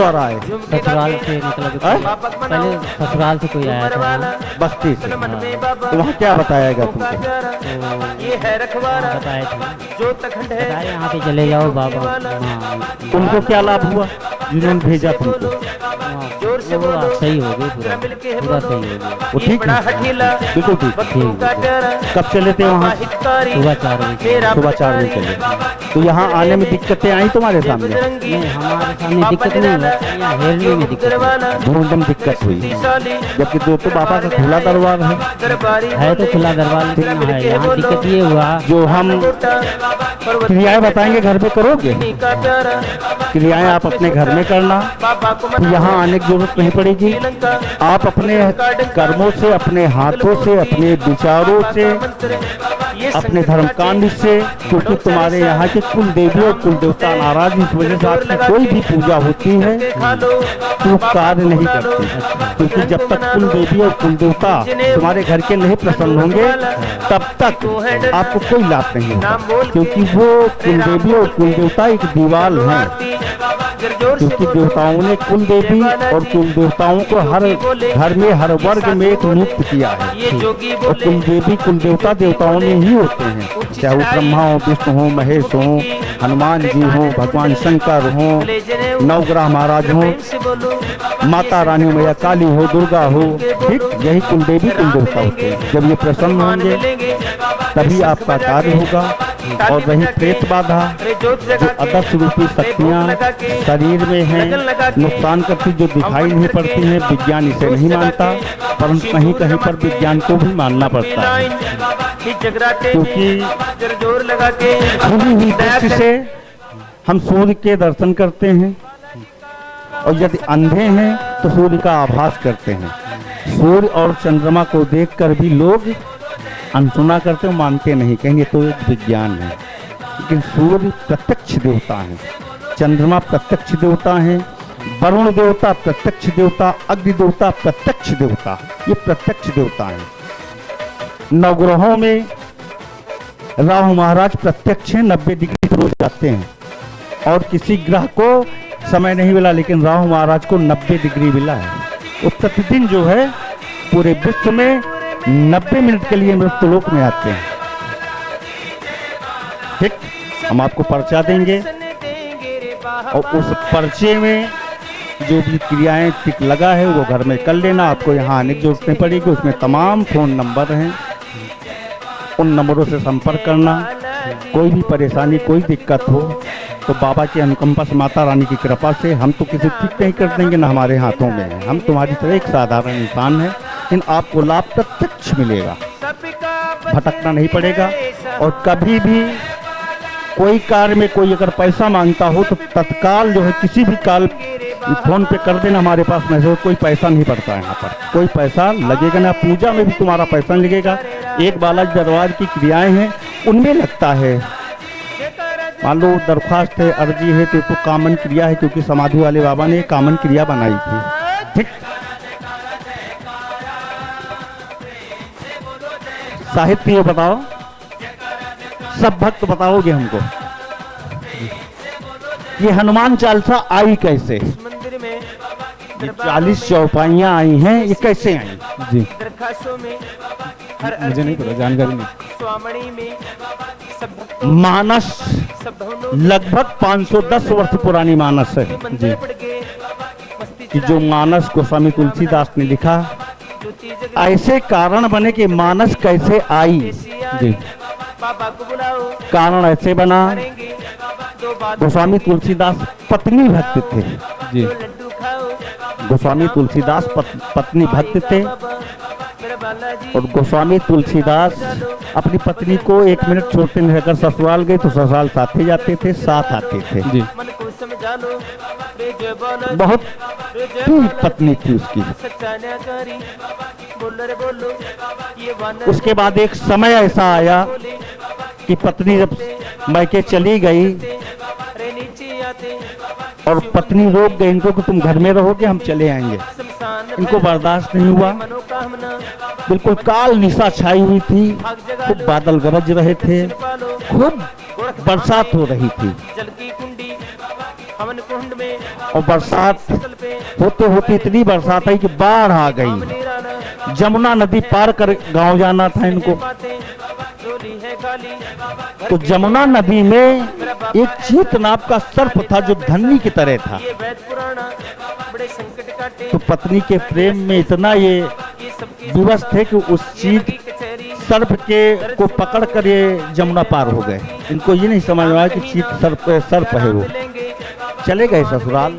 आ रहा है? ससुराल से मतलब पहले ससुराल से कोई आया था बस्ती से। तो वहाँ क्या बताएगा तुमको? बताए थे, बताए यहाँ पे चले जाओ बाबा। हाँ, उनको क्या लाभ हुआ जिन्होंने भेजा तुमको? वो सही हो गई, पूरा पूरा सही हो गया। वो ठीक है, बिल्कुल ठीक। कब चले थे वहाँ? सुबह 4 बजे। सुबह 4 बजे चले। तो यहाँ आने में दिक्कतें आई तुम्हारे सामने? नहीं, हमारे सामने दिक्कत नहीं है, यहाँ हेरने में दिक्कत है। एकदम दिक्कत हुई, जबकि तो बाबा का खुला दरबार है तो खुला दरबार, लेकिन है यहाँ दिक्कत ये हुआ। जो हम क्रियाएं बताएंगे घर में करोगे, क्रियाएं आप अपने घर में करना, तो यहाँ आने की जरूरत नहीं पड़ेगी। आप अपने कर्मों से, अपने हाथों से, अपने विचारों से, अपने धर्मकांड से, क्योंकि तुम्हारे यहाँ के कुल देवी और कुल देवता नाराज, इस वजह से आपकी कोई भी पूजा होती है तो कार्य नहीं करते, क्योंकि जब तक कुल देवी और कुल देवता तुम्हारे घर के नहीं प्रसन्न होंगे तब तक आपको कोई लाभ नहीं होगा, क्योंकि वो कुल देवी और कुल देवता एक दीवार हैं। क्योंकि देवताओं ने कुल देवी और कुल देवताओं को हर घर में, हर वर्ग में एक नियुक्त किया है। और कुल देवी कुल देवता देवताओं ने ही होते हैं, चाहे वो ब्रह्मा हो, विष्णु हो, महेश हो, हनुमान जी हो, भगवान शंकर हो, नवग्रह महाराज हो, माता रानी मैया काली हो, दुर्गा हो, ठीक, यही कुल देवी कुल देवता होते हैं। जब ये प्रसन्न होंगे तभी आपका कार्य होगा। और रही प्रेत बाधा, जो अदर्श रूपी शक्तियाँ शरीर में हैं, नुकसान करती, जो दिखाई नहीं पड़ती हैं, विज्ञान इसे नहीं मानता, परंतु कहीं कहीं पर विज्ञान को भी मानना पड़ता है, क्योंकि खुली हुई दृष्टि से हम सूर्य के दर्शन करते हैं, और यदि अंधे हैं तो सूर्य का आभास करते हैं। सूर्य और चंद्रमा को देखकर भी लोग अनसुना करते हो, मानते नहीं, कहेंगे तो एक विज्ञान है। लेकिन सूर्य प्रत्यक्ष देवता है, चंद्रमा प्रत्यक्ष देवता है, वरुण देवता प्रत्यक्ष देवता, अग्नि देवता प्रत्यक्ष देवता, ये प्रत्यक्ष देवता है। नवग्रहों में राहु महाराज प्रत्यक्ष है, 90 डिग्री रोज जाते हैं, और किसी ग्रह को समय नहीं मिला, लेकिन राहु महाराज को 90 डिग्री मिला है। वो प्रतिदिन जो है पूरे विश्व में 90 मिनट के लिए मृत्युलोक में आते हैं। ठीक, हम आपको पर्चा देंगे, और उस पर्चे में जो भी क्रियाएं टिक लगा है वो घर में कर लेना। आपको यहाँ आने की जरूरत नहीं पड़ेगी, उसमें तमाम फोन नंबर हैं, उन नंबरों से संपर्क करना। कोई भी परेशानी, कोई दिक्कत हो तो बाबा की अनुकंपा से, माता रानी की कृपा से, हम तो किसी ठीक नहीं कर देंगे, ना हमारे हाथों में है। हम तुम्हारी तरह एक साधारण इंसान है, लेकिन आपको लाभ प्रत्यक्ष मिलेगा, भटकना नहीं पड़ेगा। और कभी भी कोई कार्य में कोई अगर पैसा मांगता हो तो तत्काल जो है किसी भी काल फोन पे कर देना, हमारे पास मैसेज, कोई पैसा नहीं पड़ता है यहाँ पर, कोई पैसा लगेगा ना, पूजा में भी तुम्हारा पैसा नहीं लगेगा। एक बालाजी दरबार की क्रियाएं हैं उनमें लगता है, मान लो दरख्वास्त है, अर्जी है, तो कामन क्रिया है, क्योंकि समाधि वाले बाबा ने कामन क्रिया बनाई थी। ठीक, साहित्य बताओ, सब भक्त बताओगे हमको, ये हनुमान चालीसा आई कैसे? ये 40 चौपाइयाँ आई हैं, ये कैसे आई? जी मुझे नहीं पता, जानकारी नहीं। मानस लगभग 510 वर्ष पुरानी मानस है जी, कि जो मानस गोस्वामी तुलसीदास ने लिखा। ऐसे कारण बने कि मानस कैसे आई जी, कारण ऐसे बना, गोस्वामी तुलसीदास पत्नी भक्त थे जी, गोस्वामी तुलसीदास पत्नी भक्त थे, और गोस्वामी तुलसीदास अपनी पत्नी को 1 मिनट छोड़ते नहीं, अगर ससुराल गए तो ससुराल साथ ही जाते थे, साथ आते थे जी। बहुत पत्नी थी उसकी। उसके बाद एक समय ऐसा आया कि पत्नी जब मैके चली गई और पत्नी रोक गई इनको कि तुम घर में रहोगे, हम चले आएंगे। इनको बर्दाश्त नहीं हुआ, बिल्कुल काल निशा छाई हुई थी, खूब बादल गरज रहे थे, खूब बरसात हो रही थी, हवन कुंड में और बरसात होते होते इतनी बरसात आई कि बाढ़ आ गई। जमुना नदी पार कर गांव जाना था इनको। तो जमुना नदी में एक चीत नाप का सर्प था जो धन्नी की तरह था। तो पत्नी के प्रेम में इतना ये विवश थे कि उस चीत सर्प के को पकड़ कर ये जमुना पार हो गए। इनको ये नहीं समझ में आया कि चीत सर्प है। वो चले गए ससुराल।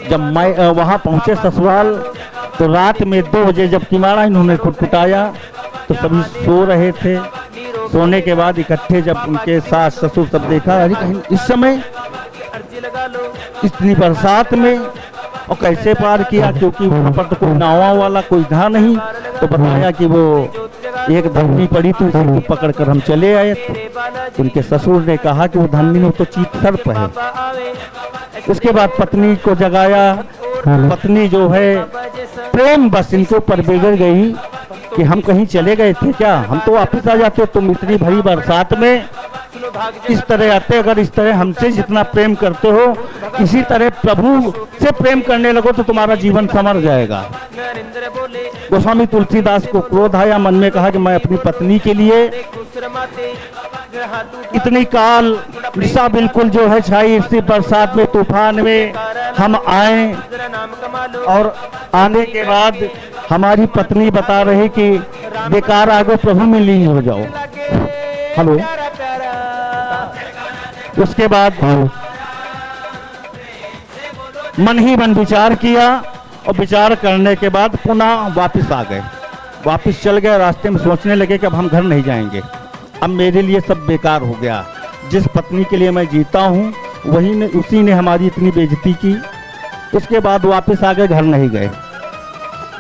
जब मैं वहां पहुंचे ससुराल तो रात में 2 बजे जब किमाड़ा इन्होंने खुटखुटाया तो सभी सो रहे थे। सोने के बाद इकट्ठे जब उनके सास ससुर सब देखा, अरे कहीं इस समय इतनी बरसात में और कैसे पार किया, क्योंकि वहां पर तो कोई नाव वाला कोई था नहीं। तो बताया कि वो एक धन्नी पड़ी थी, उसी को पकड़ कर हम चले आए थे। उनके ससुर ने कहा कि वो धन्नी में तो चीत सर्प है। उसके बाद पत्नी को जगाया। पत्नी जो है प्रेम बस इनके ऊपर बिगड़ गई कि हम कहीं चले गए थे क्या, हम तो वापस आ जाते, तुम इतनी भरी बरसात में इस तरह आते। अगर इस तरह हमसे जितना प्रेम करते हो इसी तरह प्रभु से प्रेम करने लगो तो तुम्हारा जीवन संवर जाएगा। गोस्वामी तुलसीदास को क्रोध आया, मन में कहा कि मैं अपनी पत्नी के लिए इतनी काल दिशा बिल्कुल जो है छाई, इसी बरसात में तूफान में हम आए और आने के बाद हमारी पत्नी बता रही कि बेकार आगो प्रभु में लीन हो जाओ। हेलो। उसके बाद मन ही मन विचार किया और विचार करने के बाद पुनः वापस आ गए। वापस चल गए। रास्ते में सोचने लगे कि अब हम घर नहीं जाएंगे, अब मेरे लिए सब बेकार हो गया। जिस पत्नी के लिए मैं जीता हूँ उसी ने हमारी इतनी बेइज्जती की। उसके बाद वापस आ गए, घर नहीं गए।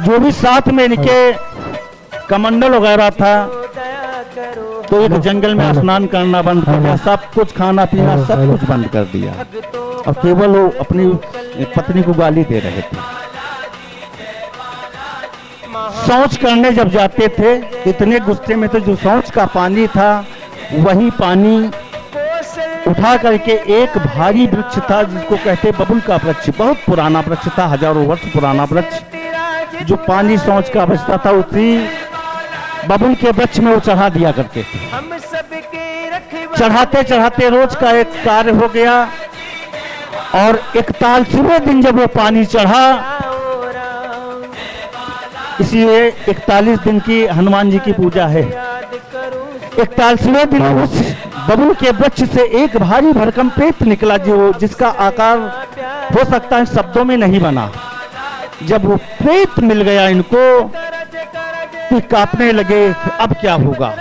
जो भी साथ में इनके कमंडल वगैरह था तो एक जंगल में स्नान करना बंद कर दिया, सब कुछ खाना पीना सब कुछ बंद कर दिया और केवल वो अपनी पत्नी को गाली दे रहे थे। शौच करने जब जाते थे इतने गुस्से में तो जो शौच का पानी था वही पानी उठा करके एक भारी वृक्ष था जिसको कहते बबुल का वृक्ष, बहुत पुराना वृक्ष था, हजारों वर्ष पुराना वृक्ष। जो पानी शौच का बचता था उसी बबुल के वृक्ष में वो चढ़ा दिया करते थे। चढ़ाते चढ़ाते रोज का एक कार्य हो गया और 41वें दिन जब वो पानी चढ़ा, इसलिए 41 दिन की हनुमान जी की पूजा है। 41वें दिन उस बबुल के वृक्ष से एक भारी भरकम प्रेत निकला जिसका आकार हो सकता है शब्दों में नहीं बना। जब वो प्रेत मिल गया इनको तो कांपने लगे, अब क्या होगा।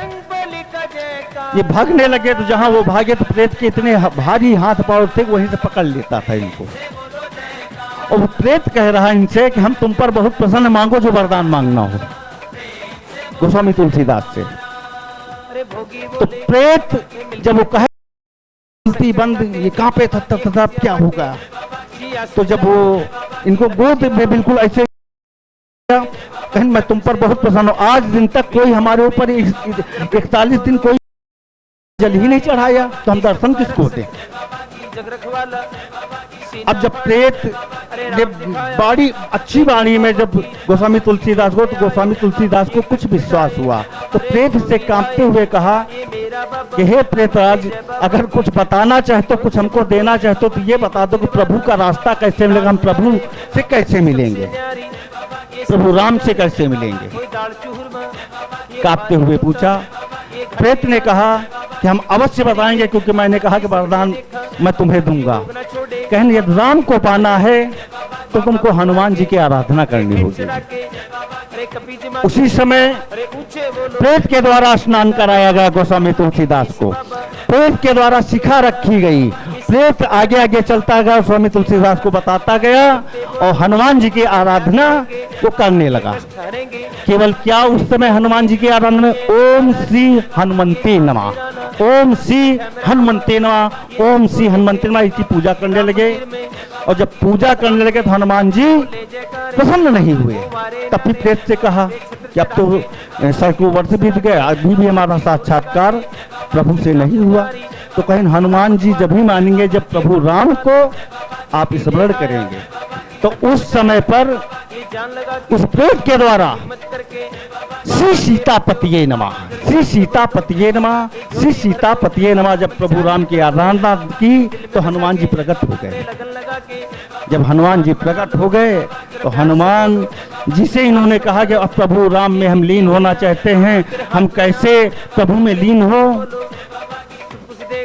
ये भागने लगे तो जहां वो भागे तो प्रेत के इतने भारी हाथ पांव थे वहीं से पकड़ लेता था इनको। और वो प्रेत कह रहा है इनसे कि हम तुम पर बहुत प्रसन्न, मांगो जो वरदान मांगना हो। गोस्वामी तुलसीदास से। तो प्रेत जब वो कहे बंद, ये कांपे था क्या होगा। तो जब वो इनको गोद में बिल्कुल ऐसे कहीं मैं तुम पर बहुत प्रसन्न हूं, आज दिन तक कोई हमारे ऊपर 41 दिन कोई जल ही नहीं चढ़ाया तो हम दर्शन किसको दें। अब जब प्रेत बड़ी अच्छी वाणी में जब गोस्वामी तुलसीदास को कुछ विश्वास हुआ तो प्रेत से कांपते हुए कहा कि हे प्रेतराज, अगर कुछ बताना चाहते हो, कुछ हमको देना चाहते हो तो ये बता दो कि प्रभु का रास्ता कैसे मिलेगा, हम प्रभु से कैसे मिलेंगे, प्रभु राम से कैसे मिलेंगे। कांपते हुए पूछा। प्रेत ने कहा कि हम अवश्य बताएंगे क्योंकि मैंने कहा कि वरदान मैं तुम्हें दूंगा। कहने यदि राम को पाना है तो तुमको हनुमान जी की आराधना करनी होगी। उसी समय प्रेत के द्वारा स्नान कराया गया गोस्वामी तुलसीदास को। प्रेत के द्वारा शिखा रखी गई। प्रेत आगे आगे चलता गया, स्वामी तुलसीदास को बताता गया और हनुमान जी की आराधना वो करने लगा। केवल क्या उस समय हनुमान जी की आराधना में ओम श्री हनुमंते नमः, ओम श्री हनुमंते नमः, ओम श्री हनुमंते नमः इसकी पूजा करने लगे। और जब पूजा करने लगे तो हनुमान जी प्रसन्न नहीं हुए। तब फिर प्रेत से कहा कि अब तो सैकड़ों वर्ष बीत गए, अभी भी हमारा साक्षात्कार प्रभु से नहीं हुआ। तो कहीं हनुमान जी जब ही मानेंगे जब प्रभु राम को आप स्मरण करेंगे। तो उस समय पर उस प्रेत के द्वारा श्री सीतापतिये नमः, श्री सीतापतिये नमः, श्री सीतापतिये नमः जब प्रभु राम की आराधना की तो हनुमान जी प्रकट हो गए। जब हनुमान जी प्रकट हो गए तो हनुमान जी से इन्होंने कहा कि अब प्रभु राम में हम लीन होना चाहते हैं, हम कैसे प्रभु में लीन हो,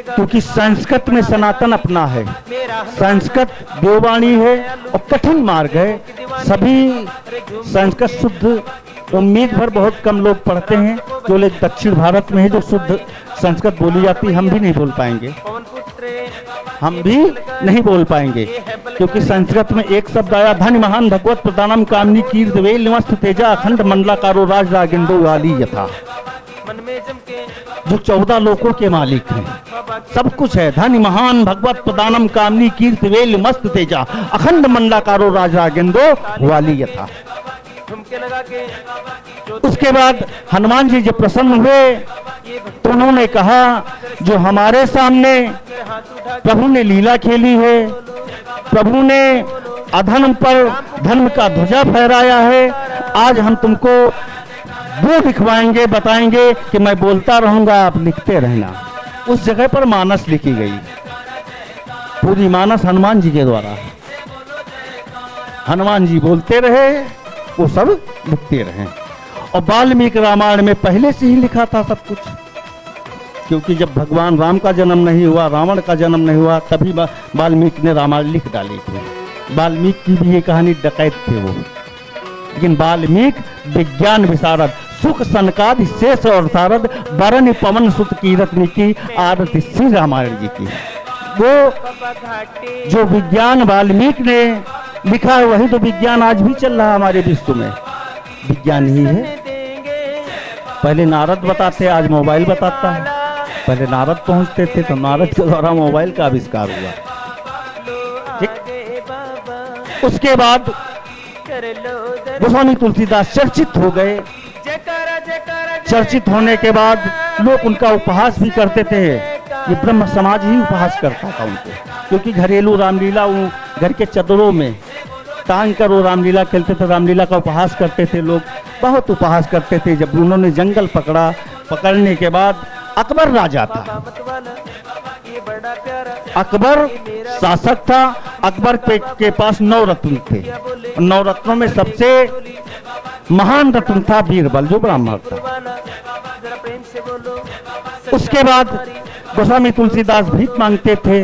क्योंकि संस्कृत में सनातन अपना है, संस्कृत देववाणी है और कठिन मार्ग है। सभी संस्कृत शुद्ध उम्मीद भर बहुत कम लोग पढ़ते हैं, जो लोग दक्षिण भारत में है जो शुद्ध संस्कृत बोली जाती है, हम भी नहीं बोल पाएंगे, हम भी नहीं बोल पाएंगे, क्योंकि संस्कृत में एक शब्द आया, धन महान भगवत प्रदानम कामनी कीर्त वेल निवस्त तेजा अखंड मंडलाकारो राज रागिंदो वाली यथा, जो 14 लोकों के मालिक हैं, सब कुछ है। धन महान भगवत प्रदानम कामनी कीर्त वेल मस्त तेजा अखंड मंडलाकारो राज रागिंदो वाली यथा। उसके बाद हनुमान जी जब प्रसन्न हुए तो उन्होंने कहा, जो हमारे सामने प्रभु ने लीला खेली है, प्रभु ने अधर्म पर धर्म का ध्वजा फहराया है, आज हम तुमको वो दिखवाएंगे, बताएंगे कि मैं बोलता रहूंगा, आप लिखते रहना। उस जगह पर मानस लिखी गई, पूरी मानस हनुमान जी के द्वारा। हनुमान जी बोलते रहे, वो सब लिखते रहे। और वाल्मीकि रामायण में पहले से ही लिखा था सब कुछ, क्योंकि जब भगवान राम का जन्म नहीं हुआ, रावण का जन्म नहीं हुआ, तभी वाल्मीकि ने रामायण लिख डाली थी। वाल्मीकि की भी ये कहानी डकैत थे वो, लेकिन वाल्मीकि विज्ञान विशारद, सुख सनकादि शेष और सारद, वरण पवन सुत कीरत की आरती श्री रामायण जी की। वो जो विज्ञान वाल्मीकि ने लिखा है वही तो विज्ञान आज भी चल रहा है हमारे विश्व में, विज्ञान ही है। पहले नारद बताते, आज मोबाइल बताता है। पहले नारद पहुंचते थे तो नारद के द्वारा मोबाइल का आविष्कार हुआ। ठीक, उसके बाद गोस्वामी तुलसीदास चर्चित हो गए। चर्चित होने के बाद लोग उनका उपहास भी करते थे, ये ब्रह्म समाज ही उपहास करता था उनको, क्योंकि घरेलू रामलीला घर के चदरों में टांग कर वो रामलीला खेलते थे, रामलीला का उपहास करते थे लोग, बहुत उपहास करते थे। जब उन्होंने जंगल पकड़ा, पकड़ने के बाद अकबर राजा था, अकबर शासक था, अकबर के पास 9 रत्न थे, 9 रत्नों में सबसे महान रत्न था बीरबल, जो ब्राह्मण था। उसके बाद गोस्वामी तुलसीदास भीख मांगते थे।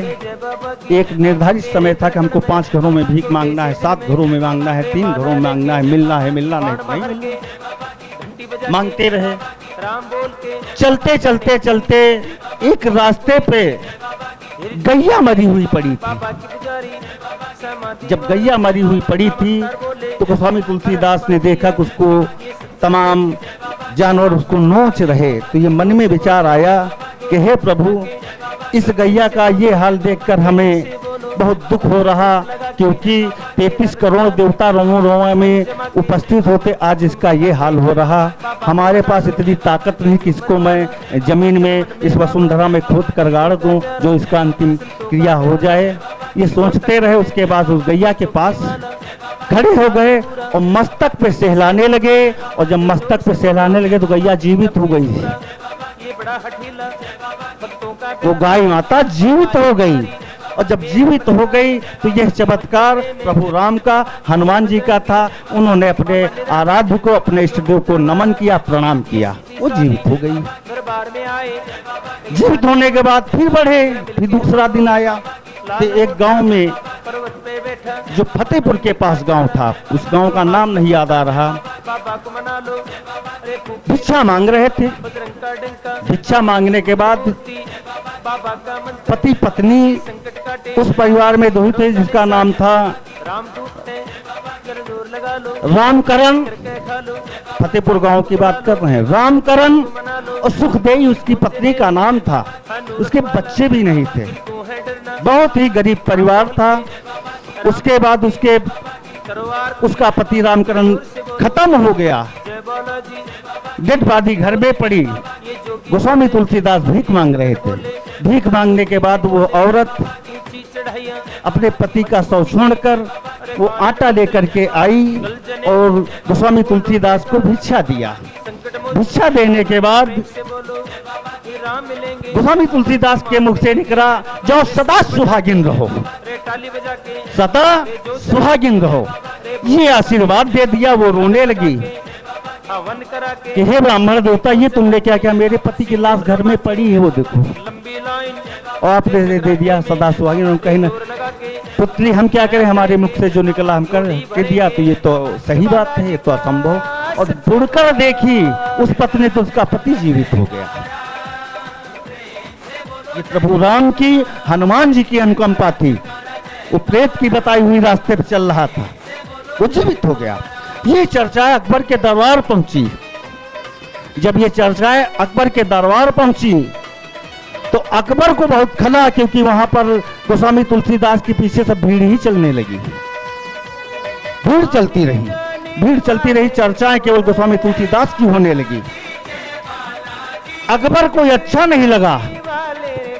एक निर्धारित समय था कि हमको 5 घरों में भीख मांगना है, 7 घरों में मांगना है, 3 घरों में मांगना है, मिलना है, मिलना नहीं, मांगते रहे। चलते चलते चलते एक रास्ते पे गैया मरी हुई पड़ी थी। जब गैया मरी हुई पड़ी थी तो गोस्वामी तुलसीदास ने देखा कि उसको तमाम जानवर उसको नोच रहे, तो ये मन में विचार आया कि हे प्रभु, इस गैया का ये हाल देखकर हमें बहुत दुख हो रहा, क्योंकि 33 करोड़ देवता रोमों रोमा में उपस्थित होते, आज इसका ये हाल हो रहा। हमारे पास इतनी ताकत नहीं कि इसको मैं जमीन में इस वसुंधरा में खोद कर गाड़ दूं, जो इसका अंतिम क्रिया हो जाए। ये सोचते रहे। उसके बाद उस गैया के पास खड़े हो गए और मस्तक पे सहलाने लगे, और जब मस्तक पे सहलाने लगे तो गैया जीवित हो गई। वो गाय माता जीवित हो गई, और जब जीवित हो गई तो यह चमत्कार प्रभु राम का, हनुमान जी का था। उन्होंने अपने आराध्य को, अपने इष्ट देव को नमन किया, प्रणाम किया, वो जीवित हो गई। जीवित होने के बाद फिर बढ़े, फिर दूसरा दिन आया तो एक गांव में, जो फतेहपुर के पास गांव था, उस गांव का नाम नहीं याद आ रहा, भिक्षा मांग रहे थे। भिक्षा मांगने के बाद पति पत्नी उस परिवार में 2 थे, जिसका नाम था रामकरण। फतेहपुर गांव की बात कर रहे हैं। रामकरण और सुखदेई उसकी पत्नी का नाम था। उसके बच्चे भी नहीं थे, बहुत ही गरीब परिवार था। उसके बाद उसका पति रामकरण खत्म हो गया, डेड बॉडी घर में पड़ी। गोस्वामी तुलसीदास भीख मांग रहे थे। भीख मांगने के बाद वो औरत अपने पति का शव छोड़कर वो आटा लेकर के आई और गोस्वामी तुलसीदास को भिक्षा दिया। भिक्षा देने के बाद गोस्वामी तुलसीदास के मुख से निकला, जाओ सदा सुहागिन रहो, सदा सुहागिन रहो। ये आशीर्वाद दे दिया। वो रोने लगी कि हे ब्राह्मण देवता, ये तुमने क्या किया? मेरे पति की लाश घर में पड़ी है, वो देखो, और आपने दे दिया सदा सुहागिन। कहीं ना पुत्री, हम क्या करें, हमारे मुख से जो निकला हम कर के दिया, तो ये तो सही बात है, ये तो असंभव। और बुड़कर देखी उस पत्नी तो उसका पति जीवित हो गया। ये प्रभु राम की, हनुमान जी की अनुकंपा थी। वो प्रेत की बताई हुई रास्ते पर चल रहा था, वो जीवित हो गया। ये चर्चाएं अकबर के दरबार पहुंची। जब ये चर्चाएं अकबर के दरबार पहुंची तो अकबर को बहुत खला, क्योंकि वहां पर गोस्वामी तुलसीदास के पीछे सब भीड़ ही चलने लगी। भीड़ चलती रही, भीड़ चलती रही, चर्चाएं केवल गोस्वामी तुलसीदास की होने लगी। अकबर को अच्छा नहीं लगा,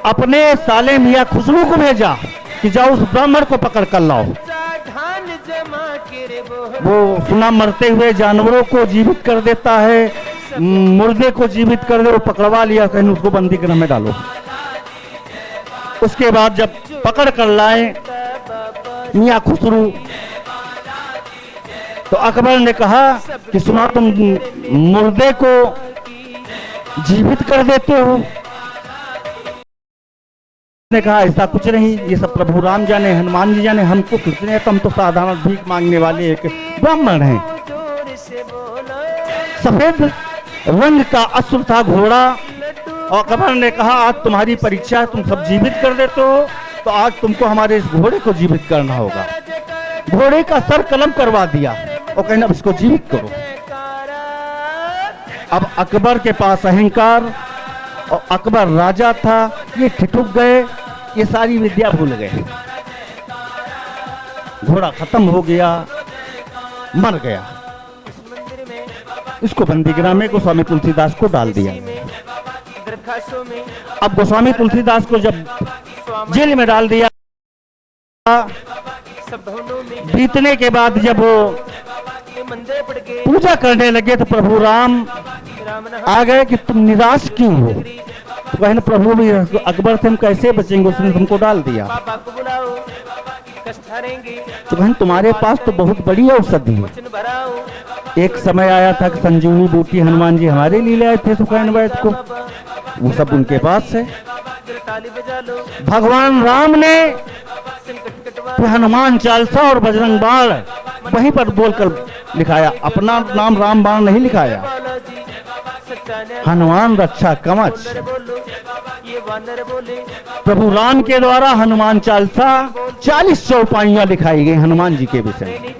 अपने साले मियां खुसरू को भेजा कि जाओ उस ब्राह्मण को पकड़ कर लाओ। वो सुना मरते हुए जानवरों को जीवित कर देता है, मुर्दे को जीवित कर दे। वो पकड़वा लिया, कहीं उसको बंदी गृह में डालो। उसके बाद जब पकड़ कर लाए मियां खुसरू, तो अकबर ने कहा कि सुना तुम मुर्दे को जीवित कर देते हो। ने कहा ऐसा कुछ नहीं, ये सब प्रभु राम जाने, हनुमान जी जाने, हमको कुछ नहीं, तुम तो साधारण भीख मांगने वाले एक ब्राह्मण हैं। सफेद रंग का असुर था घोड़ा, और अकबर ने कहा आज तुम्हारी परीक्षा है, तुम सब जीवित कर देते हो, तो आज तुमको हमारे इस घोड़े को जीवित करना होगा। घोड़े का सर कलम करवा दिया और कहना अब इसको जीवित करो। अब अकबर के पास अहंकार, और अकबर राजा था, ये ठिठुक गए, ये सारी विद्या भूल गए। घोड़ा खत्म हो गया, मर गया। इसको बंदीगृह में गोस्वामी तुलसीदास को डाल दिया। अब गोस्वामी तुलसीदास को जब जेल में डाल दिया, बीतने के बाद जब वो पूजा करने लगे तो प्रभु राम आ गए कि तुम निराश क्यों हो? तो कहने प्रभु भी अकबर से हम कैसे बचेंगे, उसने तुमको डाल दिया। तो कहने तुम्हारे पास तो बहुत बड़ी औषधि है। एक समय आया था कि संजीवनी बूटी हनुमान जी हमारे लिए लाए थे सुखैन वैद्य को, वो सब उनके पास है। भगवान राम ने हनुमान चालीसा और बजरंग बाण वहीं पर बोलकर लिखाया, अपना नाम राम बाण नहीं लिखाया। हनुमान रक्षा कवच, प्रभु राम के द्वारा हनुमान चालीसा 40 चौपाइयां लिखाई गई हनुमान जी के विषय में।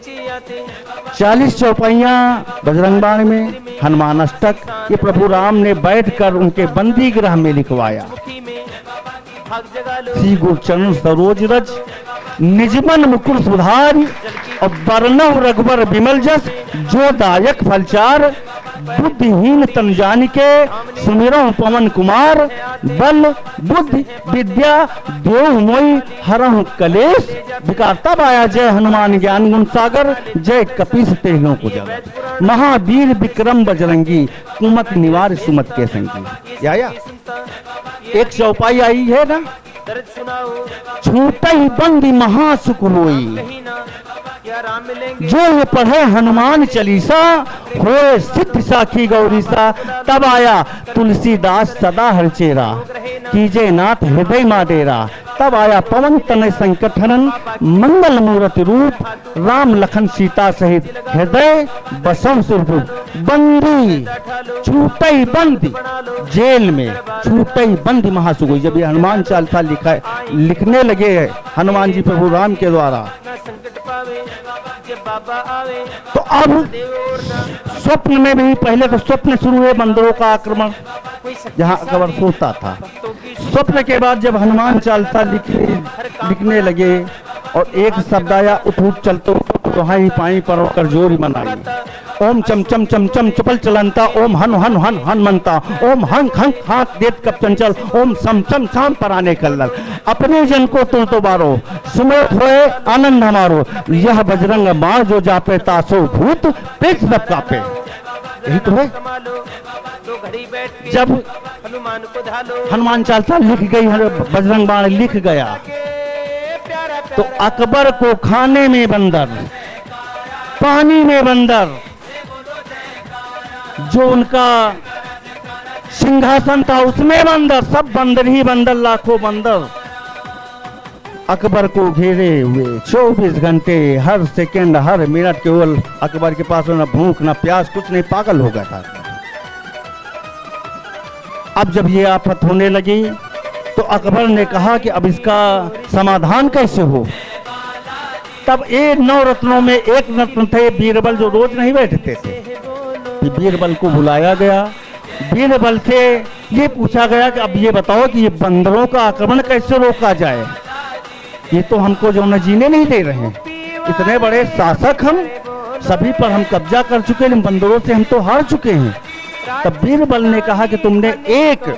40 चौपाइयां बजरंग बाण में, हनुमान अष्टक, ये प्रभु राम ने बैठकर उनके बंदी गृह में लिखवाया। श्री गुरुचरण सरोज रज निजमन मुकुर सुधार, और बरनव रघुबर विमल जस, जो दायक फलचार, बुद्धिहीन तन जान के सुमिरो पवन कुमार, बल बुद्धि विद्या देव मोई हरहु कलेश, विकारता आया जय हनुमान ज्ञान गुण सागर, जय कपीस तेलों को जगत, महावीर विक्रम बजरंगी, कुमत निवार सुमत के संगी। या एक चौपाई आई है ना, छूटई बंदी महासुख होई, जो ये पढ़े हनुमान चालीसा, होए सिद्ध साखी गौरीसा, तब आया तुलसीदास सदा हर चेरा, कीजे नाथ हृदय मा डेरा, तब आया पवन तनय संकट हरन, मंगल मूर्ति रूप, राम लखन सीता सहित, हृदय बसव सुरभूप, बंदी छूटई बंदी, जेल में छूटई बंदी महासुख। जब ये हनुमान चालीसा लिखने लगे हनुमान जी प्रभु राम के द्वारा, तो अब स्वप्न में भी, पहले तो स्वप्न शुरू हुए बंदरों का आक्रमण, जहाँ अकबर सोता था। स्वप्न के बाद जब हनुमान चालीसा लिखने लगे और एक शब्द आया, उठ उठ चलतो तो हाई पाई पर जोर मनाई, ओम चम चम चम चम चपल चलंता, ओम हन हन हन हनुमंता, ओम हंक हंक हाथ देत कप चंचल, ओम सम सम शाम पराने कल्लल। अपने जन को तुल तो बारो, सुमेत होए आनंद हमारो, यह बजरंग बाण जो जापे तासो भूत प्रेत सब कापे। यही तो है। जब हनुमान चालीसा लिख गई, बजरंग बाण लिख गया, तो अकबर को खाने में बंदर, पानी में बंदर, जो उनका सिंहासन था उसमें बंदर, सब बंदर ही बंदर, लाखों बंदर अकबर को घेरे हुए 24 घंटे, हर सेकंड हर मिनट। केवल अकबर के पास ना भूख ना प्यास, कुछ नहीं, पागल हो गया था। अब जब ये आफत होने लगी तो अकबर ने कहा कि अब इसका समाधान कैसे हो। तब ये 9 रत्नों में एक रत्न थे बीरबल, जो रोज नहीं बैठते थे। बीरबल को बुलाया गया, बीरबल से ये पूछा गया कि अब ये बताओ कि ये बंदरों का आक्रमण कैसे रोका जाए, ये तो हमको जो न जीने नहीं दे रहे हैं, इतने बड़े शासक हम, सभी पर हम कब्जा कर चुके हैं, बंदरों से हम तो हार चुके हैं। तब बीरबल ने कहा कि तुमने एक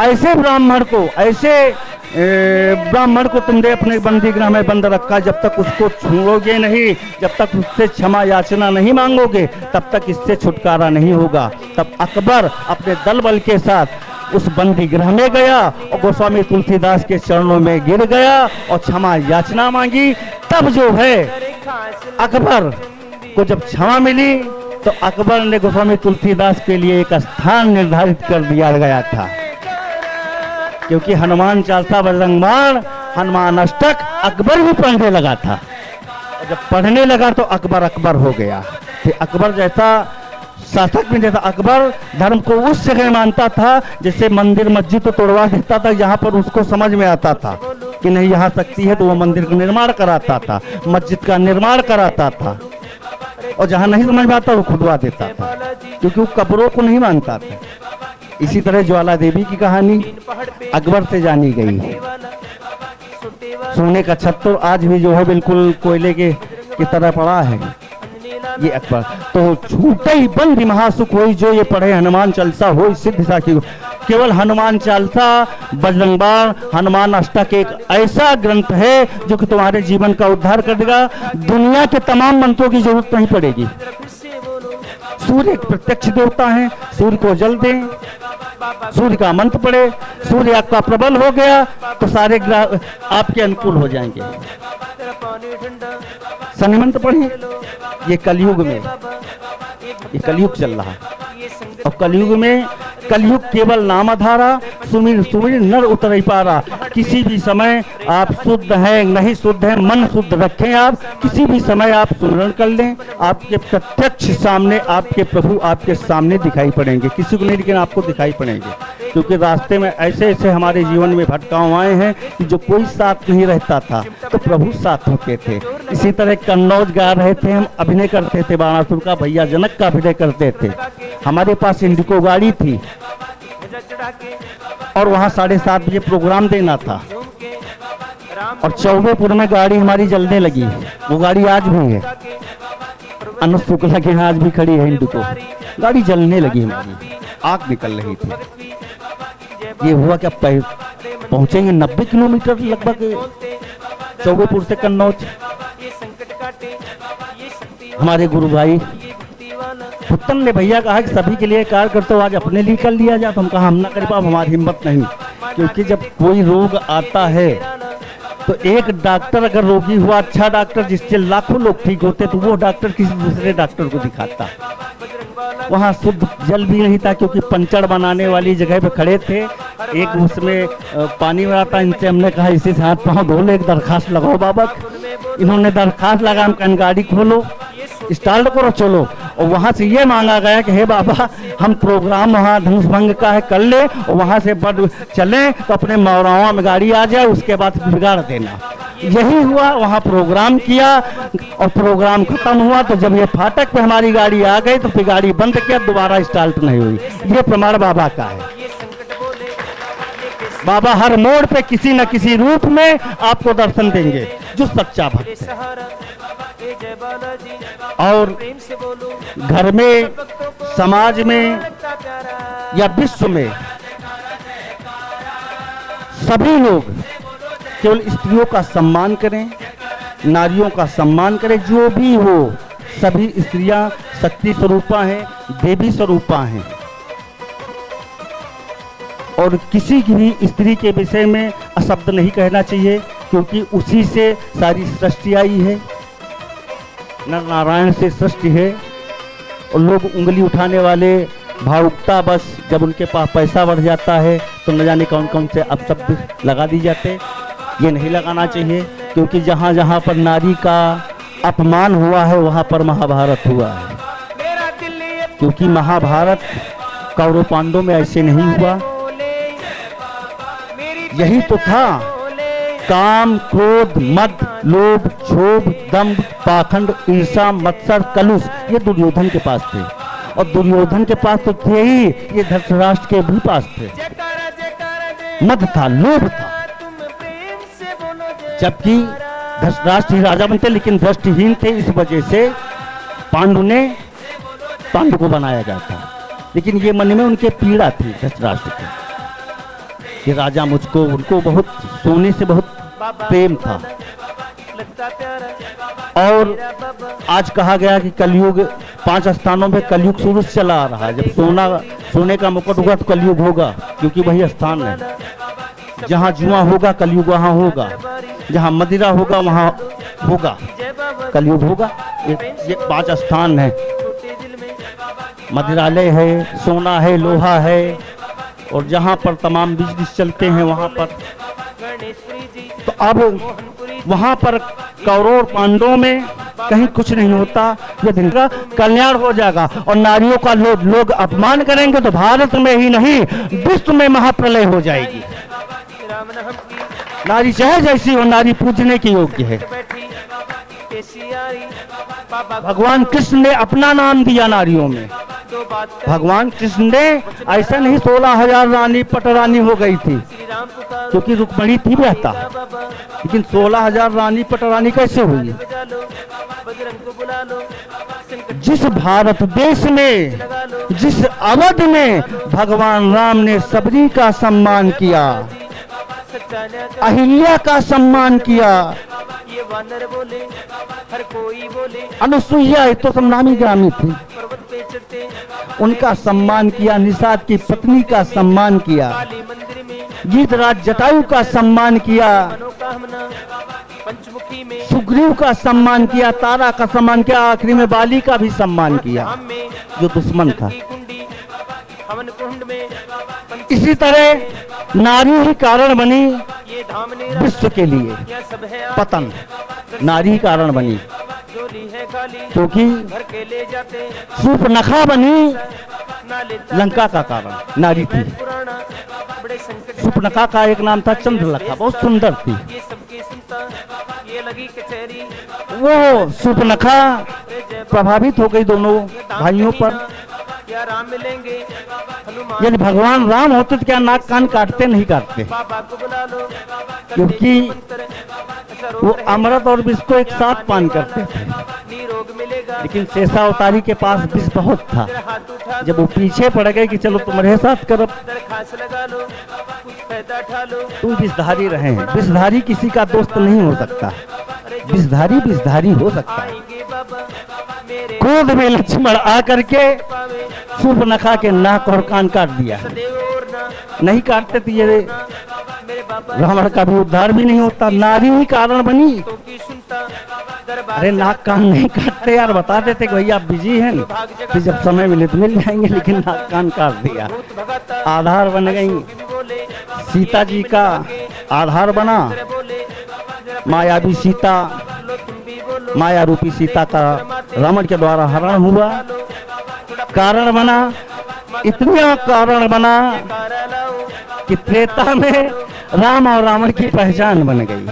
ऐसे ब्राह्मण को, ऐसे ब्राह्मण को तुमने अपने बंदी गृह में बंद रखा, जब तक उसको छोड़ोगे नहीं, जब तक उससे क्षमा याचना नहीं मांगोगे, तब तक इससे छुटकारा नहीं होगा। तब अकबर अपने दल बल के साथ उस बंदी गृह में गया और गोस्वामी तुलसीदास के चरणों में गिर गया और क्षमा याचना मांगी। तब जो है अकबर को जब क्षमा मिली तो अकबर ने गोस्वामी तुलसीदास के लिए एक स्थान निर्धारित कर दिया गया था, क्योंकि हनुमान चालीसा, बजरंग बाण, हनुमान अष्टक अकबर भी पढ़ने लगा था। और जब पढ़ने लगा तो अकबर अकबर हो गया। फिर अकबर जैसा शासक में, जैसा अकबर धर्म को उस जगह मानता था जैसे मंदिर मस्जिद तो तोड़वा देता था, यहाँ पर उसको समझ में आता था कि नहीं यहाँ शक्ति है, तो वो मंदिर का निर्माण कराता था, मस्जिद का निर्माण कराता था। और जहाँ नहीं समझ में आता वो खुदवा देता था, क्योंकि वो कब्रों को नहीं मानता था। इसी तरह ज्वाला देवी की कहानी अकबर से जानी गई। सोने का छत तो आज भी जो है बिल्कुल कोयले की तरह पड़ा है, ये अकबर। तो छूटे ही बंद महासुख होई, जो ये पढ़े हनुमान चालीसा हो सिद्ध साखी। केवल हनुमान चालीसा, बजरंग बाण, हनुमान अष्टक एक ऐसा ग्रंथ है जो कि तुम्हारे जीवन का उद्धार कर देगा। दुनिया के तमाम मंत्रों की जरूरत नहीं पड़ेगी। सूर्य एक प्रत्यक्ष देवता है, सूर्य को जल दें, सूर्य का मंत्र पढ़े, सूर्य आपका प्रबल हो गया तो सारे ग्रह आपके अनुकूल हो जाएंगे। शनि मंत्र पढ़े, ये कलयुग में, ये कलयुग चल रहा है। और कलयुग केवल नामधारा, सुमिर सुमिर नर उतर पारा। किसी भी समय आप शुद्ध हैं नहीं शुद्ध हैं, मन शुद्ध रखें, आप किसी भी समय आप सुमिरन कर लें, आपके प्रत्यक्ष सामने आपके प्रभु आपके सामने दिखाई पड़ेंगे। किसी को नहीं लेकिन आपको दिखाई पड़ेंगे, क्योंकि रास्ते में ऐसे ऐसे हमारे जीवन में भटकाव आए हैं कि जो कोई साथ नहीं रहता था तो प्रभु साथ होते थे। इसी तरह कन्नौज गा रहे थे, हम अभिनय करते थे, बाणासुर का भैया जनक का अभिनय करते थे। हमारे पास इंडिको गाड़ी थी और वहाँ 7:30 बजे प्रोग्राम देना था, और चौबेपुर में गाड़ी हमारी जलने लगी। वो गाड़ी आज भी है, अनुज शुक्ला के यहाँ आज भी खड़ी है इंडिको। गाड़ी जलने लगी, हमारी आग निकल रही थी। ये हुआ कि अब पहुंचेंगे 90 किलोमीटर लगभग चौबेपुर से कन्नौज। हमारे गुरु भाई उत्तम ने भैया कहा कि सभी के लिए कार्य करते हो, आज अपने लिए कर लिया जाए। तो हम कहा हम ना कर पाओ, हमारी हिम्मत नहीं, क्योंकि जब कोई रोग आता है तो एक डॉक्टर अगर रोगी हुआ, अच्छा डॉक्टर जिससे लाखों लोग ठीक होते, तो वो डॉक्टर किसी दूसरे डॉक्टर को दिखाता। वहाँ शुद्ध जल भी नहीं था, क्योंकि पंचर बनाने वाली जगह पे खड़े थे, एक उसमें पानी में आता। इनसे हमने कहा इसी से हाथ पाँव धो ले, एक दरखास्त लगाओ बाबा। इन्होंने दरखास्त लगा, हम गाड़ी खोलो, स्टार्ट करो, चलो। और वहाँ से ये मांगा गया कि हे बाबा हम प्रोग्राम वहाँ धनुष भंग का है कर ले, और वहाँ से बढ़ चलें तो अपने मौरावा में गाड़ी आ जाए, उसके बाद बिगाड़ देना। यही हुआ, वहाँ प्रोग्राम किया और प्रोग्राम खत्म हुआ। तो जब ये फाटक पे हमारी गाड़ी आ गई तो फिर गाड़ी बंद किया, दोबारा स्टार्ट नहीं हुई। ये प्रमाण बाबा का है। बाबा हर मोड़ पे किसी न किसी रूप में आपको दर्शन देंगे, जो सच्चा भक्त है। और घर में, समाज में या विश्व में सभी लोग केवल स्त्रियों का सम्मान करें, नारियों का सम्मान करें। जो भी हो, सभी स्त्रियां शक्ति स्वरूपा हैं, देवी स्वरूपा हैं। और किसी की भी स्त्री के विषय में अशब्द नहीं कहना चाहिए, क्योंकि उसी से सारी सृष्टि आई है, नर नारायण से सृष्टि है। और लोग उंगली उठाने वाले भावुकता बस जब उनके पास पैसा बढ़ जाता है तो न जाने कौन कौन से अपशब्द लगा दी जाते। ये नहीं लगाना चाहिए, क्योंकि जहाँ जहाँ पर नारी का अपमान हुआ है वहाँ पर महाभारत हुआ है। क्योंकि महाभारत कौरव पांडवों में ऐसे नहीं हुआ। यही तो था, काम, क्रोध, मद, लोभ, क्षोभ, दंभ, पाखंड, ईर्षा, मत्सर, कलुष, ये दुर्योधन के पास थे। और दुर्योधन के पास तो थे ही, ये धृतराष्ट्र के भी पास थे। मद था, लोभ था। जबकि धृतराष्ट्र ही राजा बनते, लेकिन दृष्टिहीन थे, इस वजह से पांडु को बनाया गया था। लेकिन ये मन में उनके पीड़ा थी धृतराष्ट्र की, कि राजा मुझको, उनको बहुत सोने से बहुत प्रेम था। और आज कहा गया कि कलयुग 5 स्थानों में कलयुग शुरू से चला आ रहा है। जब सोने का मुकुट होगा तो कलयुग होगा, क्योंकि वही स्थान है। जहाँ जुआ होगा कलयुग वहाँ होगा, जहाँ मदिरा होगा वहाँ होगा कलयुग होगा। ये 5 स्थान है, मदिरालय है, सोना है, लोहा है, और जहाँ पर तमाम बिजनेस चलते हैं वहाँ पर। तो अब वहाँ पर कौरव पांडवों में कहीं कुछ नहीं होता। यदि इनका कल्याण हो जाएगा और नारियों का लोग अपमान करेंगे तो भारत में ही नहीं विश्व में महाप्रलय हो जाएगी। नारी चाहे जैसी हो, नारी पूजने की योग्य है। भगवान कृष्ण ने अपना नाम दिया नारियों में। भगवान कृष्ण ने ऐसा नहीं 16,000 रानी पटरानी हो गई थी, क्योंकि रुक्मणी थी बेहता, लेकिन 16,000 रानी पटरानी कैसे हुई? जिस भारत देश में, जिस अवध में भगवान राम ने सबरी का सम्मान किया, अहिल्या का सम्मान किया, ये वानर बोले, हर कोई बोले, अनुसुईया तो सब नामी ग्रामी थी, उनका सम्मान किया। निषाद की पत्नी का सम्मान किया, गीतराज जटायु का सम्मान किया, सुग्रीव का सम्मान किया, तारा का सम्मान किया, आखिरी में बाली का भी सम्मान किया जो दुश्मन था। इसी तरह नारी ही कारण बनी विश्व के लिए पतन। नारी कारण बनी क्योंकि शूर्पणखा बनी लंका का कारण नारी थी। शूर्पणखा का एक नाम था चंद्रलेखा, बहुत सुंदर थी वो। शूर्पणखा प्रभावित हो गई दोनों भाइयों पर। यदि भगवान राम होते तो क्या नाक कान काटते? नहीं काटते, क्योंकि वो अमृत और विष को एक साथ पान करते थे। लेकिन शेषावतारी के पास विष बहुत था। जब वो पीछे पड़ गए कि चलो तुम्हारे साथ करो, तुम विषधारी रहे हैं। विषधारी किसी का दोस्त नहीं हो सकता, विषधारी विषधारी हो सकता है। क्रोध में लक्ष्मण आकर के शूर्पणखा के नाक और कान काट दिया। नहीं काटते तो ये रावण का भी उद्धार भी नहीं होता। नारी ही कारण बनी। अरे नाक कान नहीं काटते यार, बता देते कि भैया आप बिजी हैं, फिर जब समय मिले तो मिल जाएंगे। लेकिन नाक कान काट दिया, आधार बन गई। सीता जी का आधार बना मायावी सीता, माया रूपी सीता का रावण के द्वारा हरण हुआ, कारण बना। इतना कारण बना कि त्रेता में राम और रावण की पहचान बन गई।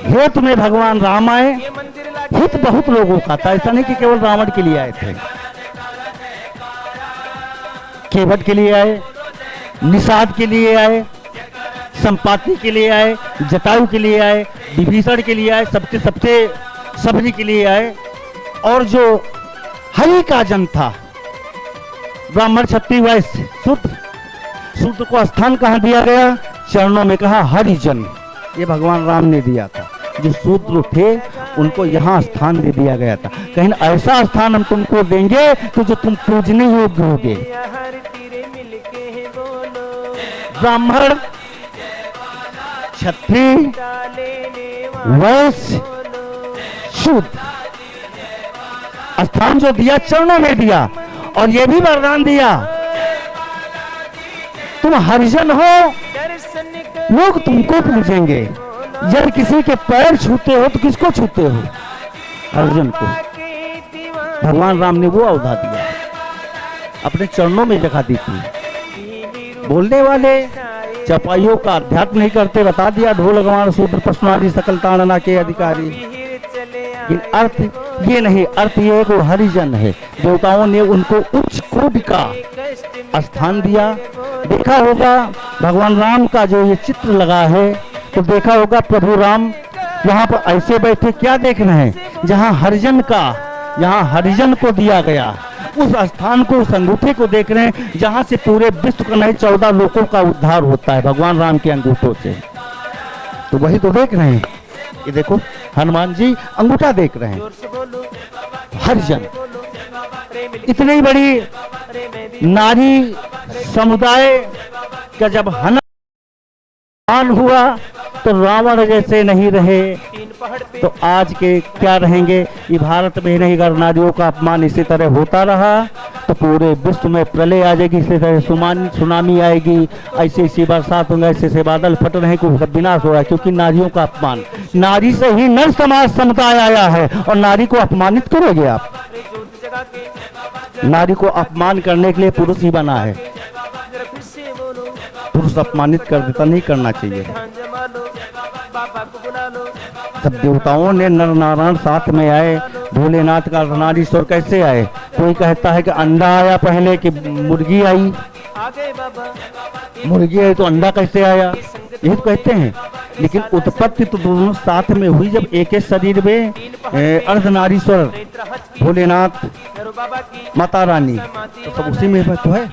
हित में भगवान राम आए। हित बहुत लोगों का था, ऐसा नहीं कि केवल रावण के लिए आए थे। केवट के लिए आए, निषाद के लिए आए, संपाति के लिए आए, जटायु के लिए आए, विभीषण के लिए आए। सबसे सबरी के लिए आए। और जो हरि का जन था, ब्राह्मण, क्षत्रिय, वैश्य, शूद्र को स्थान कहाँ दिया गया? चरणों में कहा हरिजन। ये भगवान राम ने दिया था। जो शूद्र थे उनको यहाँ स्थान दे दिया गया था। कहीं ऐसा स्थान हम तुमको देंगे कि जो तुम पूजने योग्य होगे। ब्राह्मण, क्षत्रिय, वैश्य, शूद्र, स्थान जो दिया चरणों में दिया। और ये भी वरदान दिया, तुम हरिजन हो, लोग तुमको पूजेंगे। यदि किसी के पैर छूते हो तो किसको छूते हो? हरिजन को। भगवान राम ने वो अवधा दिया, अपने चरणों में जगह दी थी। बोलने वाले चपाइयों का अध्यात्म नहीं करते, बता दिया ढोल गवाण शूद्र पशुनारी सकल ताड़ना के अधिकारी। लेकिन अर्थ ये नहीं, अर्थ ये है कि वो हरिजन है। देवताओं ने उनको उच्च कोटि का स्थान दिया। देखा होगा भगवान राम का जो ये चित्र लगा है, तो देखा होगा प्रभु राम यहाँ पर ऐसे बैठे, क्या देख रहे हैं? जहाँ हरिजन का, यहाँ हरिजन को दिया गया उस स्थान को, उस अंगूठे को देख रहे हैं, जहाँ से पूरे विश्व का नहीं 14 लोगों का उद्धार होता है भगवान राम के अंगूठों से। तो वही तो देख रहे हैं। ये देखो हनुमान जी अंगूठा देख रहे हैं। हरिजन, इतनी बड़ी नारी समुदाय का जब हनन हुआ तो रावण जैसे नहीं रहे, तो आज के क्या रहेंगे? ये भारत में ही नहीं, अगर नारियों का अपमान इसी तरह होता रहा तो पूरे विश्व में प्रलय आ जाएगी। इसी तरह सुनामी आएगी, ऐसे ऐसी बरसात होंगे, ऐसे ऐसे बादल फट रहे हैं, कोई विनाश हो रहा है, क्योंकि नारियों का अपमान। नारी से ही नर समाज समुदाय आया है, और नारी को अपमानित करोगे आप? नारी को अपमान करने के लिए पुरुष ही बना है। पुरुष अपमानित कर देता, नहीं करना चाहिए। सब देवताओं ने नर नारायण साथ में आए। भोलेनाथ का अर्धनारीश्वर कैसे आए? कोई कहता है कि अंडा आया पहले कि मुर्गी आई। मुर्गी आई तो अंडा कैसे आया, ये तो कहते हैं। लेकिन उत्पत्ति तो दोनों साथ में हुई, जब एक ही शरीर में अर्धनारीश्वर भोलेनाथ, माता रानी, तो सब उसी में तो है।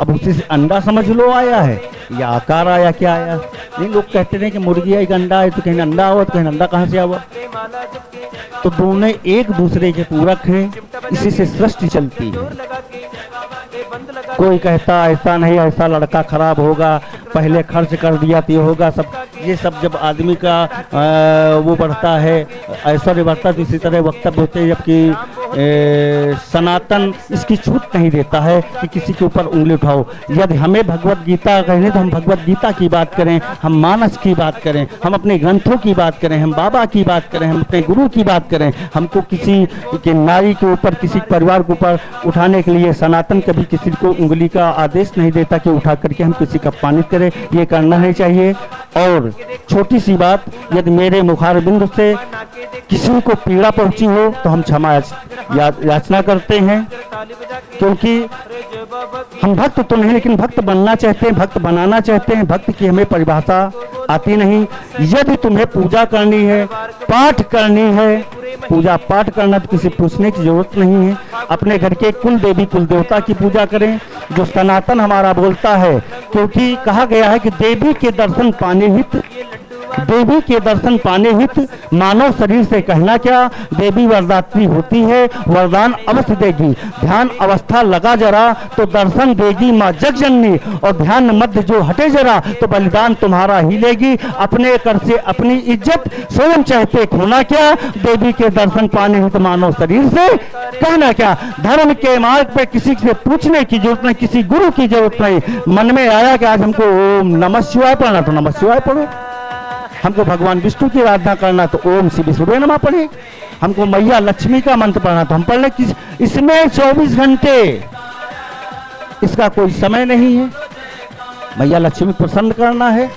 अब उसी से अंडा समझ लो आया है, या आकार आया, क्या आया? नहीं, लोग कहते हैं कि मुर्गी आई, अंडा है, तो कहीं अंडा हुआ, तो कहीं अंडा कहाँ से आवा? तो दोनों एक दूसरे के पूरक हैं, इसी से सृष्टि चलती है। कोई कहता ऐसा नहीं, ऐसा लड़का खराब होगा, पहले खर्च कर दिया तो ये होगा। सब ये सब जब आदमी का वो बढ़ता है, ऐश्वर्य बढ़ता, तो इसी तरह वक्तव्य होते हैं। जबकि सनातन इसकी छूट नहीं देता है कि किसी के ऊपर उंगली उठाओ। यदि हमें भगवत गीता कहने तो हम भगवत गीता की बात करें, हम मानस की बात करें, हम अपने ग्रंथों की बात करें, हम बाबा की बात करें, हम अपने गुरु की बात करें। हमको किसी के नारी के ऊपर, किसी परिवार के ऊपर उठाने के लिए सनातन कभी किसी को उंगली का आदेश नहीं देता कि उठा करके हम किसी का अपमानित करें। ये करना नहीं चाहिए। और छोटी सी बात, यदि मेरे मुखारबिंद से किसी को पीड़ा पहुंची हो तो हम क्षमा याचना करते हैं, क्योंकि हम भक्त तो नहीं, लेकिन भक्त बनना चाहते हैं, भक्त बनाना चाहते हैं। भक्त की हमें परिभाषा आती नहीं। यदि तुम्हें पूजा करनी है, पाठ करनी है, पूजा पाठ करना, तो किसी पूछने की जरूरत नहीं है। अपने घर के कुल देवी कुल देवता की पूजा करें, जो सनातन हमारा बोलता है। क्योंकि कहा गया है कि देवी के दर्शन पाने हित, देवी के दर्शन पाने हित मानव शरीर से कहना क्या, देवी वरदात्री होती है, वरदान अवश्य देगी। ध्यान अवस्था लगा जरा तो दर्शन देगी माँ जगजननी, और ध्यान मध्य जो हटे जरा तो बलिदान तुम्हारा ही लेगी। अपने कर से अपनी इज्जत स्वयं चाहते खोना क्या, देवी के दर्शन पाने हित मानव शरीर से कहना क्या। धर्म के मार्ग पे किसी से पूछने की जरूरत नहीं, किसी गुरु की जरूरत नहीं। मन में आया कि आज हमको ओम नमः शिवाय पढ़ना तो नमः शिवाय पढ़ो, हमको भगवान विष्णु की आराधना करना तो ओम श्री विष्णु नमः पढ़े, हमको मैया लक्ष्मी का मंत्र पढ़ना तो हम पढ़ ले। इसमें 24 घंटे इसका कोई समय नहीं है। मैया लक्ष्मी प्रसन्न करना है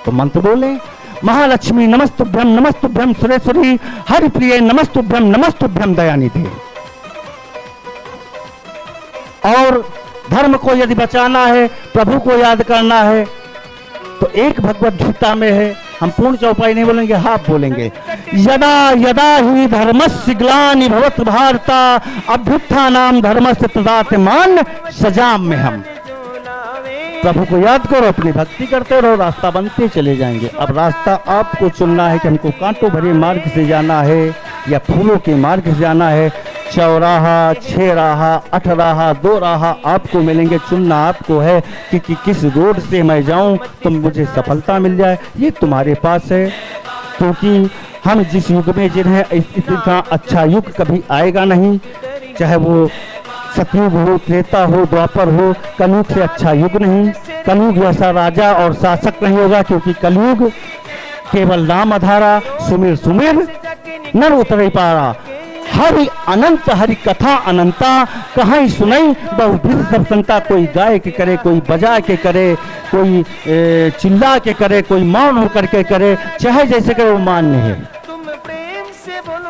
तो मंत्र बोले, महालक्ष्मी नमस्तुभ्यम नमस्तुभ्यम सुरेश्वरी हरिप्रिय नमस्तुभ्यम नमस्तुभ्यम दयानिधि। और धर्म को यदि बचाना है, प्रभु को याद करना है, तो एक भगवत गीता में है, हम पूर्ण चौपाई नहीं बोलेंगे, हाफ बोलेंगे। यदा यदा ही धर्मस्य ग्लानि भवत भारत अभ्युत्थानाम धर्मस्य तदात्मान सजाम में हम। प्रभु को याद करो, अपनी भक्ति करते रहो, रास्ता बनते चले जाएंगे। अब रास्ता आपको चुनना है कि हमको कांटों भरे मार्ग से जाना है या फूलों के मार्ग से जाना है। चौराहा, 6 राहा, 8 राहा, 2 राहा आपको मिलेंगे, चुनना आपको है कि किस रोड से मैं जाऊं तो मुझे सफलता मिल जाए। ये तुम्हारे पास है, क्योंकि हम जिस युग में जिन्हें इतना अच्छा युग कभी आएगा नहीं, चाहे वो सतयुग हो, त्रेता हो, द्वापर हो, कलयुग से अच्छा युग नहीं। कलयुग जैसा राजा और शासक नहीं होगा, क्योंकि कलयुग केवल नाम आधारा, सुमिर सुमिर नर उतरे पारा। हरि अनंत हरि कथा अनंता, कहाँ सुनई बहुभित सब संता। कोई गाय के करे, कोई बजा के करे, कोई चिल्ला के करे, कोई मौन होकर के करे, चाहे जैसे करे वो मान्य है।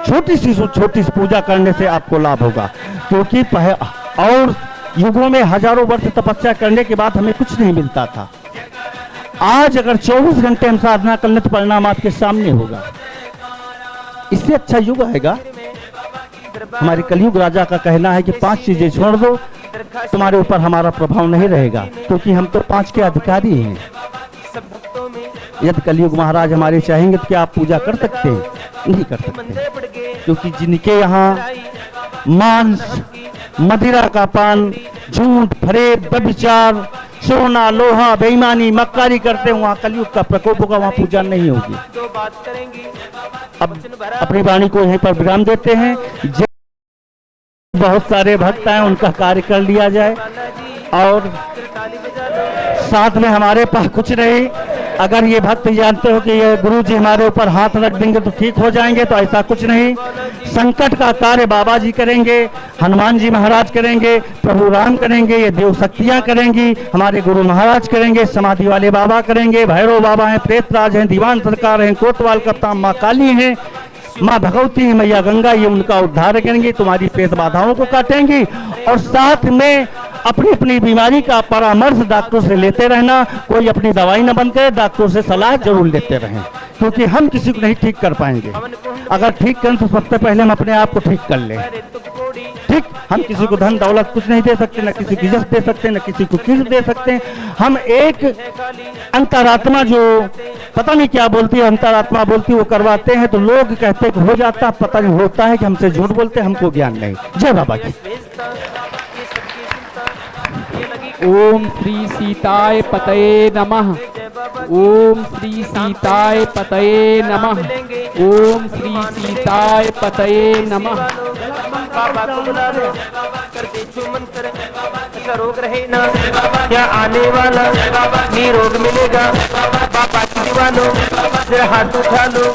छोटी सी पूजा करने से आपको लाभ होगा, क्योंकि और युगों में हजारों वर्ष तपस्या करने के बाद हमें कुछ नहीं मिलता था। आज अगर 24 घंटे हम साधना कर लें तो परिणाम आपके सामने होगा। इससे अच्छा युग आएगा। हमारे कलयुग राजा का कहना है कि 5 चीजें छोड़ दो, तुम्हारे ऊपर हमारा प्रभाव नहीं रहेगा, क्योंकि हम तो 5 के अधिकारी हैं। यदि कलयुग महाराज हमारे चाहेंगे तो क्या आप पूजा कर सकते हैं? नहीं कर सकते, क्योंकि जिनके यहाँ मांस, मदिरा का पान, झूठ, फरेब, व्यभिचार, सोना, लोहा, बेईमानी, मक्कारी करते हैं, वहाँ कलयुग का प्रकोप होगा, वहाँ पूजा नहीं होगी। अब अपनी वाणी को यहीं पर विराम देते हैं। बहुत सारे भक्त हैं, उनका कार्य कर लिया जाए, और साथ में हमारे पास कुछ नहीं। अगर ये भक्त जानते हो कि ये गुरु जी हमारे ऊपर हाथ रख देंगे तो ठीक हो जाएंगे, तो ऐसा कुछ नहीं। संकट का कार्य बाबा जी करेंगे, हनुमान जी महाराज करेंगे, प्रभु राम करेंगे, ये देव शक्तियाँ करेंगी, हमारे गुरु महाराज करेंगे, समाधि वाले बाबा करेंगे, भैरव बाबा हैं, प्रेतराज हैं, दीवान सरकार हैं, कोतवाल कप्तान माँ काली हैं, माँ भगवती, मैया गंगा, ये उनका उद्धार करेंगे, तुम्हारी पेट बाधाओं को काटेंगी। और साथ में अपनी अपनी बीमारी का परामर्श डॉक्टर से लेते रहना। कोई अपनी दवाई न बंद करे, डॉक्टर से सलाह जरूर लेते रहें, क्योंकि हम किसी को नहीं ठीक कर पाएंगे। अगर ठीक करें तो सबसे पहले हम अपने आप को ठीक कर लें। ठीक, हम किसी को धन दौलत कुछ नहीं दे सकते, न किसी को इज्जत दे सकते, न किसी को किस दे सकते। हम एक अंतरात्मा जो पता नहीं क्या बोलती है, अंतरात्मा बोलती, वो करवाते हैं, तो लोग कहते हैं कि हो जाता, पता नहीं होता है कि हमसे झूठ बोलते, हमको ज्ञान नहीं। जय बाबा की। ओम श्री सीताय पतये नमः। ओम श्री सीताय पतये नमः। ओम श्री सीताय पतये नमः। बाबा को बुला लो, करके चुमन कर, ऐसा रोग रहे ना, क्या आने वाला निरोग मिलेगा। बाबा की दीवानो, जरा हाथ उठा लो।